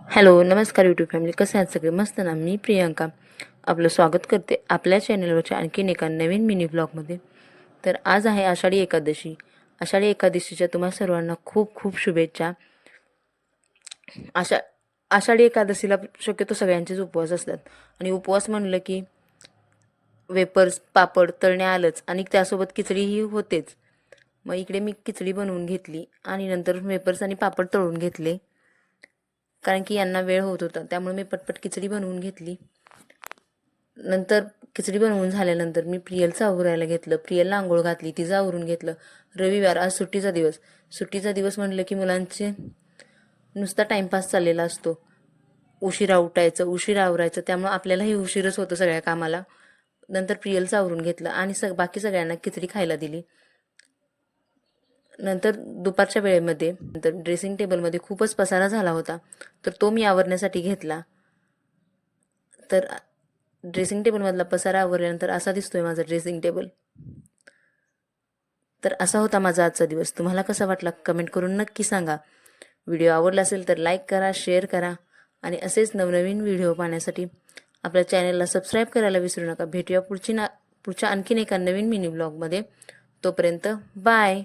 Hello नमस्कार YouTube family, कसे आहात सगळे? मस्त ना. मी प्रियांका आपलं स्वागत करते आपल्या चॅनलवरच्या आणखीन एका नवीन मिनी ब्लॉगमध्ये. तर आज आहे आषाढी एकादशी. आषाढी एकादशीच्या तुम्हा सर्वांना खूप खूप शुभेच्छा. आषाढी एकादशीला शक्यतो सगळ्यांचेच उपवास असतात आणि उपवास म्हणलं की वेपर्स पापड तळणे आलंच आणि त्यासोबत खिचडीही होतेच. मग इकडे मी खिचडी बनवून घेतली आणि नंतर वेपर्स आणि पापड तळून घेतले, कारण की यांना वेळ होत होता. त्यामुळे मी पटपट खिचडी बनवून घेतली. नंतर खिचडी बनवून झाल्यानंतर मी प्रियलचं आवरायला घेतलं. प्रियलला आंघोळ घातली, तिचं आवरून घेतलं. रविवार, आज सुट्टीचा दिवस. सुट्टीचा दिवस म्हटलं की मुलांचे नुसता टाईमपास चाललेला असतो. उशिरा उठायचं, उशिरा आवरायचं, त्यामुळे आपल्यालाही उशीरच होतं सगळ्या कामाला. नंतर प्रियलचं आवरून घेतलं आणि बाकी सगळ्यांना खिचडी खायला दिली. नंतर दुपारच्या वेळेमध्ये नंतर ड्रेसिंग टेबलमध्ये खूपच पसारा झाला होता, तर तो मी आवरण्यासाठी घेतला. तर ड्रेसिंग टेबलमधला पसारा आवरल्यानंतर असा दिसतोय माझा ड्रेसिंग टेबल. तर असा होता माझा आजचा दिवस. तुम्हाला कसा वाटला कमेंट करून नक्की सांगा. व्हिडिओ आवडला असेल तर लाईक करा, शेअर करा आणि असेच नवनवीन व्हिडिओ पाहण्यासाठी आपल्या चॅनलला सबस्क्राईब करायला विसरू नका. भेटूया पुढच्या आणखीन एका नवीन मिनी ब्लॉगमध्ये. तोपर्यंत बाय.